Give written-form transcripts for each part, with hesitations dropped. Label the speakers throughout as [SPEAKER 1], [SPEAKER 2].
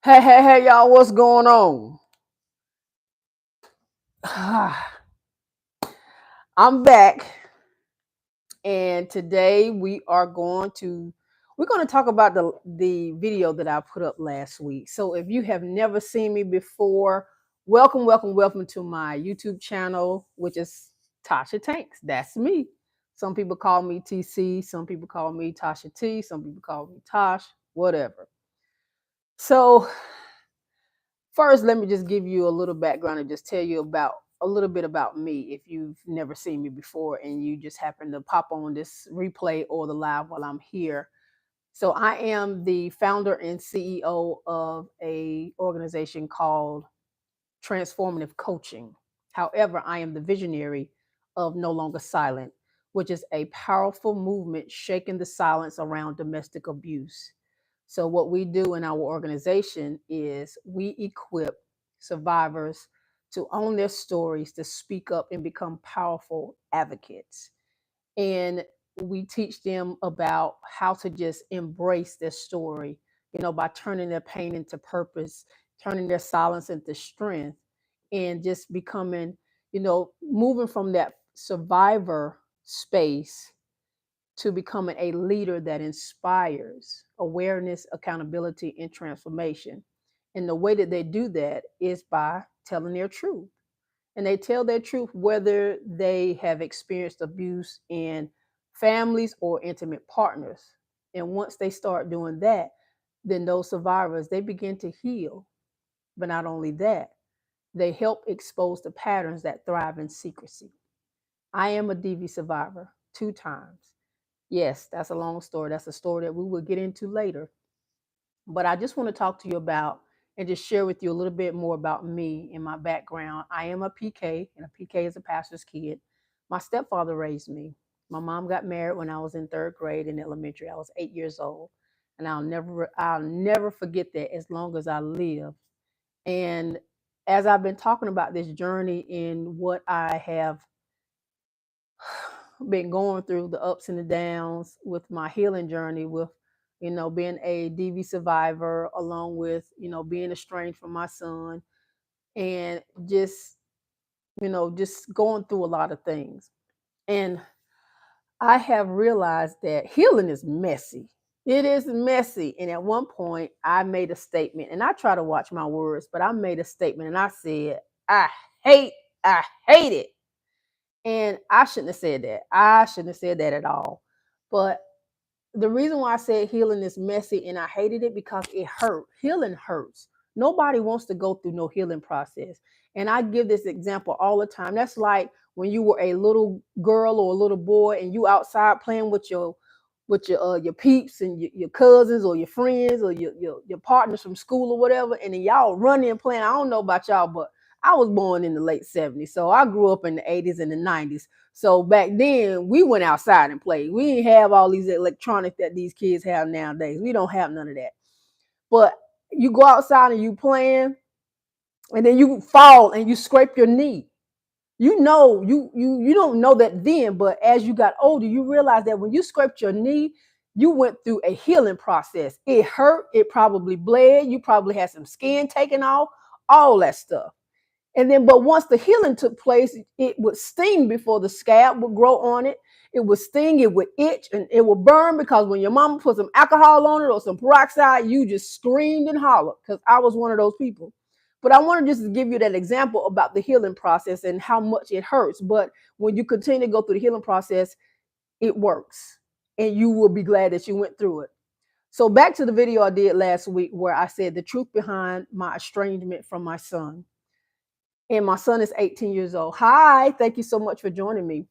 [SPEAKER 1] Hey, y'all, what's going on? I'm back, and today we're going to talk about the video that I put up last week. So if you have never seen me before, welcome to my YouTube channel, which is Tasha Tanks. That's me. Some people call me TC, some people call me Tasha T, some people call me Tosh, whatever. So first, let me just give you a little background and just tell you about a little bit about me if you've never seen me before and you just happen to pop on this replay or the live while I'm here. So I am the founder and CEO of a organization called Transformative Coaching. However, I am the visionary of No Longer Silent, which is a powerful movement shaking the silence around domestic abuse. So, what we do in our organization is we equip survivors to own their stories, to speak up and become powerful advocates. And we teach them about how to just embrace their story, by turning their pain into purpose, turning their silence into strength, and just becoming, moving from that survivor space to becoming a leader that inspires awareness, accountability, and transformation. And the way that they do that is by telling their truth. And they tell their truth whether they have experienced abuse in families or intimate partners. And once they start doing that, then those survivors they begin to heal. But not only that, they help expose the patterns that thrive in secrecy. I am a DV survivor 2 times. Yes, that's a long story. That's a story that we will get into later. But I just want to talk to you about and just share with you a little bit more about me and my background. I am a PK, and a PK is a pastor's kid. My stepfather raised me. My mom got married when I was in third grade in elementary. I was 8 years old, and I'll never forget that as long as I live. And as I've been talking about this journey in what I have been going through, the ups and the downs with my healing journey, with being a DV survivor, along with being estranged from my son, and just going through a lot of things. And I have realized that healing is messy. It is messy. And at one point I made a statement, and I try to watch my words, but I made a statement and I said, I hate, I hate it. And I shouldn't have said that. I shouldn't have said that at all. But the reason why I said healing is messy and I hated it because it hurt. Healing hurts. Nobody wants to go through no healing process. And I give this example all the time. That's like when you were a little girl or a little boy and you outside playing with your peeps and your cousins or your friends or your partners from school or whatever, and then y'all running and playing. I don't know about y'all, but I was born in the late 70s. So I grew up in the 80s and the 90s. So back then we went outside and played. We didn't have all these electronics that these kids have nowadays. We don't have none of that. But you go outside and you playing, and then you fall and you scrape your knee. You don't know that then, but as you got older, you realize that when you scraped your knee, you went through a healing process. It hurt, it probably bled, you probably had some skin taken off, all that stuff. And then, but once the healing took place, it would sting before the scab would grow on it. It would sting, it would itch, and it would burn because when your mama put some alcohol on it or some peroxide, you just screamed and hollered because I was one of those people. But I wanted just to give you that example about the healing process and how much it hurts. But when you continue to go through the healing process, it works. And you will be glad that you went through it. So back to the video I did last week where I said the truth behind my estrangement from my son. And my son is 18 years old. Hi, thank you so much for joining me.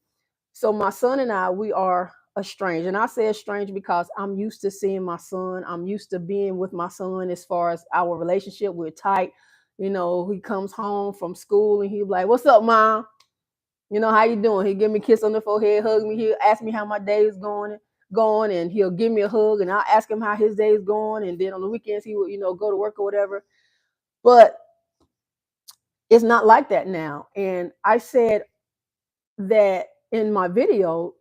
[SPEAKER 1] So my son and I, we are estranged. And I say estranged because I'm used to seeing my son. I'm used to being with my son as far as our relationship. We're tight. He comes home from school and he'll be like, "What's up, Mom? How you doing?" He'll give me a kiss on the forehead, hug me. He'll ask me how my day is going, and he'll give me a hug, and I'll ask him how his day is going. And then on the weekends, he will, go to work or whatever. But it's not like that now. And I said that in my video,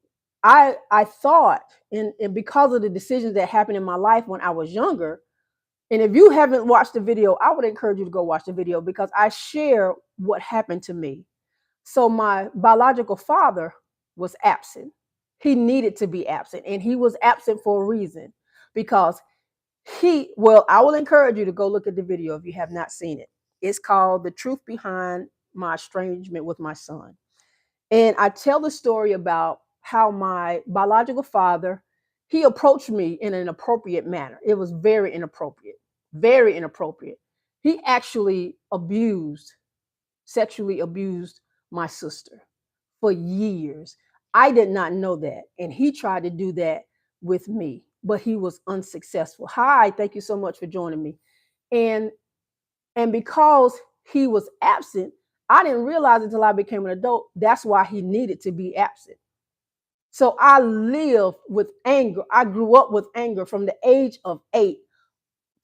[SPEAKER 1] I thought, and because of the decisions that happened in my life when I was younger, And if you haven't watched the video, I would encourage you to go watch the video because I share what happened to me. So my biological father was absent. He needed to be absent, and he was absent for a reason because I will encourage you to go look at the video if you have not seen it. It's called The Truth Behind My Estrangement with My Son. And I tell the story about how my biological father, he approached me in an inappropriate manner. It was very inappropriate, very inappropriate. He actually sexually abused my sister for years. I did not know that. And he tried to do that with me, but he was unsuccessful. Hi, thank you so much for joining me. And because he was absent, I didn't realize until I became an adult, that's why he needed to be absent. So I lived with anger. I grew up with anger from the age of 8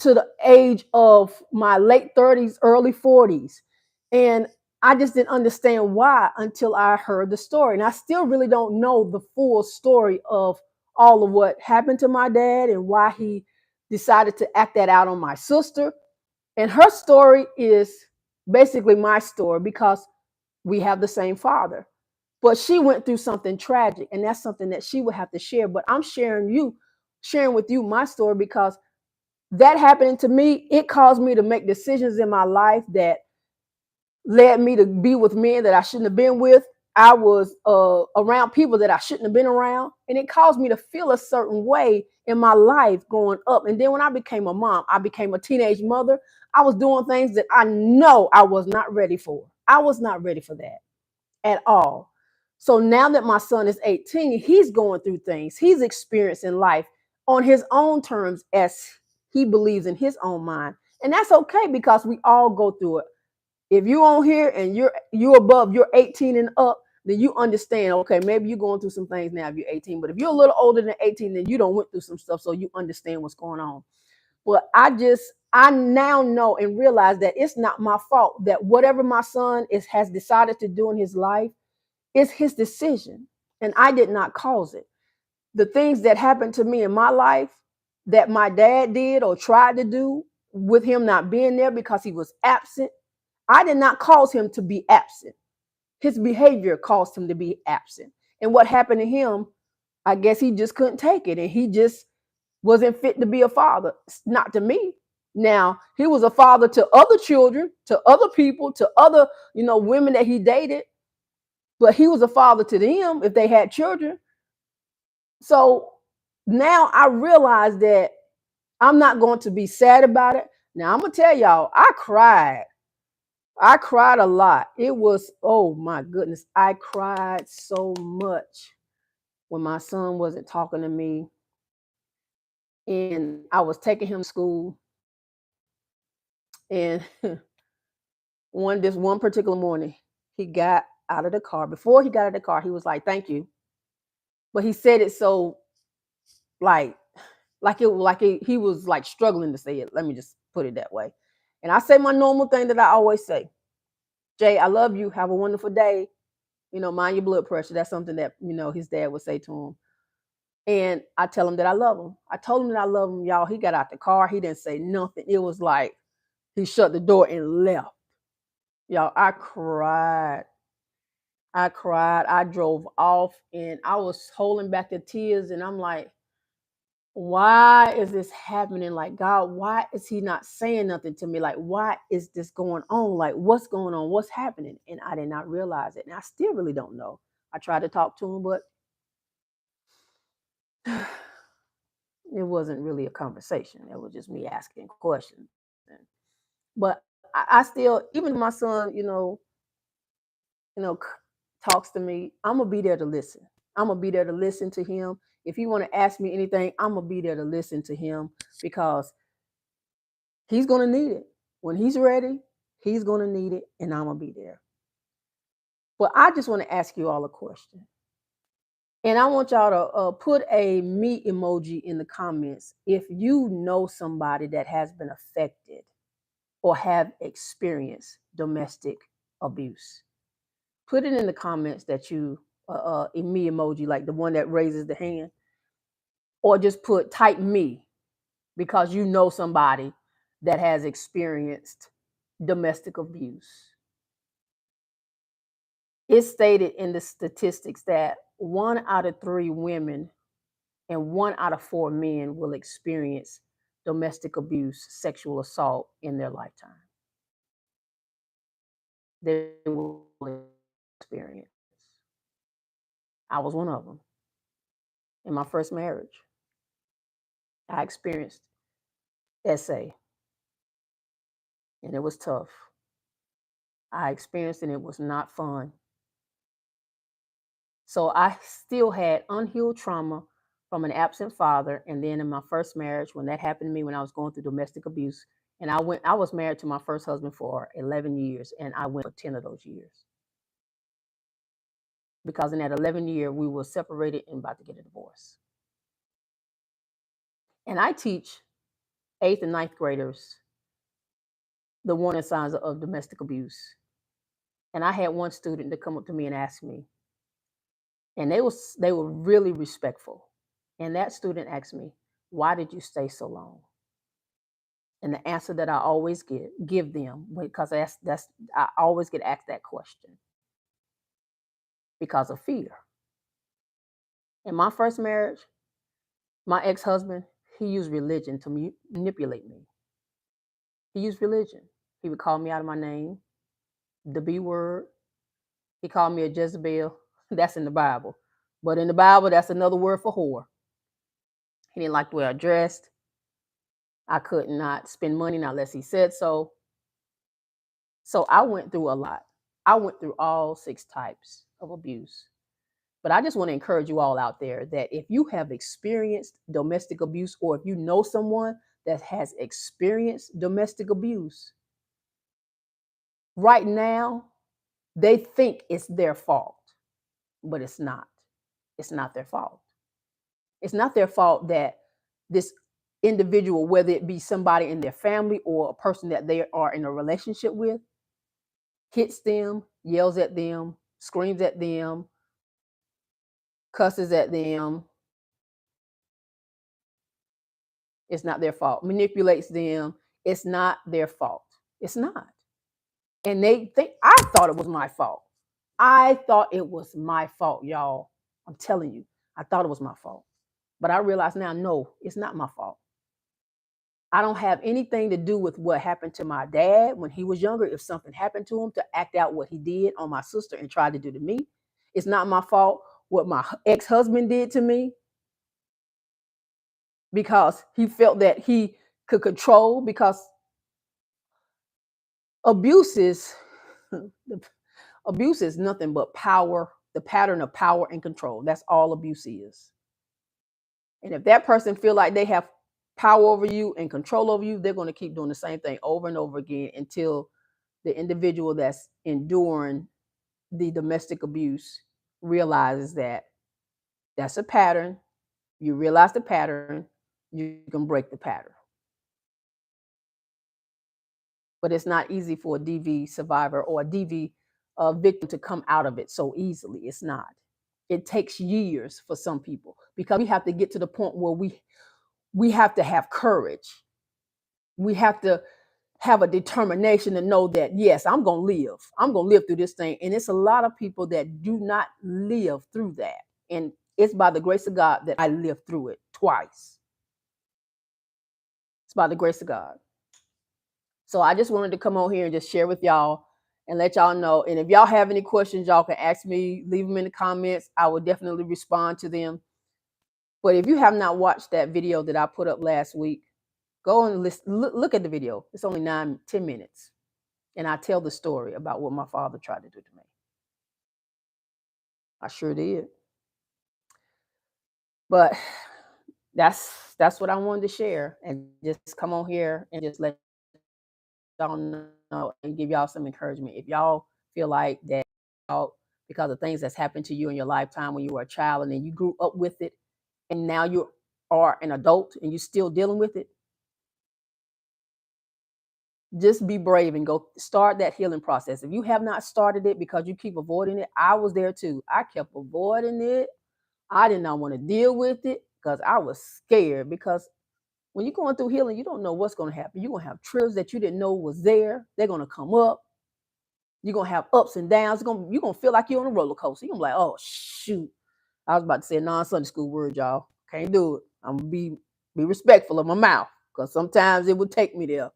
[SPEAKER 1] to the age of my late 30s, early 40s. And I just didn't understand why until I heard the story. And I still really don't know the full story of all of what happened to my dad and why he decided to act that out on my sister. And her story is basically my story because we have the same father. But she went through something tragic, and that's something that she would have to share. But I'm sharing with you my story because that happening to me, it caused me to make decisions in my life that led me to be with men that I shouldn't have been with. I was around people that I shouldn't have been around. And it caused me to feel a certain way in my life growing up. And then when I became a mom, I became a teenage mother. I was doing things that I know I was not ready for. I was not ready for that at all. So now that my son is 18, he's going through things. He's experiencing life on his own terms as he believes in his own mind. And that's okay because we all go through it. If you're on here and you're 18 and up, then you understand, okay, maybe you're going through some things now if you're 18. But if you're a little older than 18, then you don't went through some stuff, so you understand what's going on. But I now know and realize that it's not my fault that whatever my son has decided to do in his life, it's his decision, and I did not cause it. The things that happened to me in my life that my dad did or tried to do with him not being there because he was absent, I did not cause him to be absent. His behavior caused him to be absent. And what happened to him, I guess he just couldn't take it and he just wasn't fit to be a father. Not to me. Now, he was a father to other children, to other people, to other, women that he dated, but he was a father to them if they had children. So now I realize that I'm not going to be sad about it. Now I'm gonna tell y'all, I cried. I cried a lot. It was, oh my goodness, I cried so much when my son wasn't talking to me. And I was taking him to school. And one particular morning, he got out of the car. Before he got out of the car, he was like, "Thank you." But he said it so like he was like struggling to say it. Let me just put it that way. And I say my normal thing that I always say. Jay, I love you. Have a wonderful day. Mind your blood pressure. That's something that, his dad would say to him. And I tell him that I love him. I told him that I love him, y'all. He got out the car. He didn't say nothing. It was like he shut the door and left. Y'all, I cried. I cried. I drove off and I was holding back the tears. And I'm like, why is this happening? Like, God, why is he not saying nothing to me? Like, why is this going on? Like, what's going on? What's happening? And I did not realize it. And I still really don't know. I tried to talk to him, but it wasn't really a conversation. It was just me asking questions. But I still, even my son, you know, talks to me, I'm gonna be there to listen. I'm gonna be there to listen to him. If you want to ask me anything, I'm gonna be there to listen to him because he's gonna need it. When he's ready, he's gonna need it, and I'm gonna be there. But I just want to ask you all a question. And I want y'all to put a me emoji in the comments if you know somebody that has been affected or have experienced domestic abuse. Put it in the comments that you, a me emoji, like the one that raises the hand, or just type me because you know somebody that has experienced domestic abuse. It's stated in the statistics that 1 out of 3 women and 1 out of 4 men will experience domestic abuse, sexual assault in their lifetime. They will experience. I was one of them. In my first marriage, I experienced SA, and it was tough. I experienced it, and it was not fun. So I still had unhealed trauma from an absent father. And then in my first marriage, when that happened to me, when I was going through domestic abuse, and I was married to my first husband for 11 years, and I went for 10 of those years. Because in that 11 year, we were separated and about to get a divorce. And I teach 8th and 9th graders the warning signs of domestic abuse. And I had one student to come up to me and ask me, and they were really respectful. And that student asked me, "Why did you stay so long?" And the answer that I always give them, because that's I always get asked that question, because of fear. In my first marriage, my ex-husband, he used religion to manipulate me. He used religion. He would call me out of my name, the B word. He called me a Jezebel. That's in the Bible. But in the Bible, that's another word for whore. He didn't like the way I dressed. I could not spend money unless he said so. So I went through a lot. I went through all 6 types of abuse. But I just want to encourage you all out there that if you have experienced domestic abuse, or if you know someone that has experienced domestic abuse, right now, they think it's their fault, but it's not. It's not their fault. It's not their fault that this individual, whether it be somebody in their family or a person that they are in a relationship with, hits them, yells at them, screams at them, cusses at them. It's not their fault. Manipulates them. It's not their fault. It's not. And they think, I thought it was my fault. I thought it was my fault, y'all. I'm telling you, I thought it was my fault. But I realize now, no, it's not my fault. I don't have anything to do with what happened to my dad when he was younger. If something happened to him, to act out what he did on my sister and tried to do to me. It's not my fault what my ex-husband did to me, because he felt that he could control, because abuse is abuse is nothing but power, the pattern of power and control. That's all abuse is. And if that person feel like they have power over you and control over you, they're going to keep doing the same thing over and over again until the individual that's enduring the domestic abuse realizes that that's a pattern. You realize the pattern, you can break the pattern. But it's not easy for a DV survivor or a DV victim to come out of it so easily. It's not. It takes years for some people, because we have to get to the point where we have to have courage. We have to have a determination to know that, yes, I'm going to live. I'm going to live through this thing. And it's a lot of people that do not live through that. And it's by the grace of God that I lived through it twice. It's by the grace of God. So I just wanted to come on here and just share with y'all and let y'all know. And if y'all have any questions, y'all can ask me, leave them in the comments. I will definitely respond to them. But if you have not watched that video that I put up last week, go and look at the video. It's only 10 minutes. And I tell the story about what my father tried to do to me. I sure did. But that's what I wanted to share, and just come on here and just let y'all know and give y'all some encouragement. If y'all feel like that, because of things that's happened to you in your lifetime when you were a child, and then you grew up with it, and now you are an adult and you're still dealing with it, just be brave and go start that healing process. If you have not started it because you keep avoiding it, I was there too. I kept avoiding it. I did not want to deal with it because I was scared, because When you're going through healing, you don't know what's going to happen. You're going to have triggers that you didn't know was there. They're going to come up. You're going to have ups and downs. You're going to feel like you're on a roller coaster. You're going to be like, oh, shoot. I was about to say a non-Sunday school word, y'all. Can't do it. I'm going to be respectful of my mouth because sometimes it would take me there.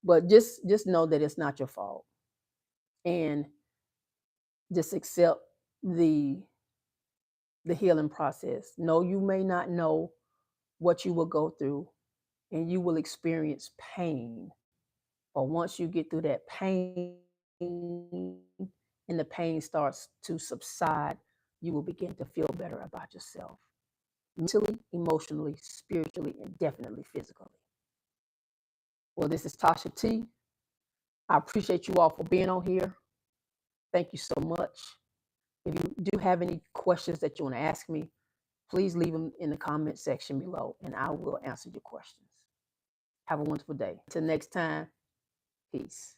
[SPEAKER 1] But just know that it's not your fault. And just accept the healing process. No, you may not know what you will go through, and you will experience pain. But once you get through that pain and the pain starts to subside, you will begin to feel better about yourself, mentally, emotionally, spiritually, and definitely physically. Well, this is Tasha T. I appreciate you all for being on here. Thank you so much. If you do have any questions that you want to ask me, please leave them in the comment section below, and I will answer your questions. Have a wonderful day. Till next time, peace.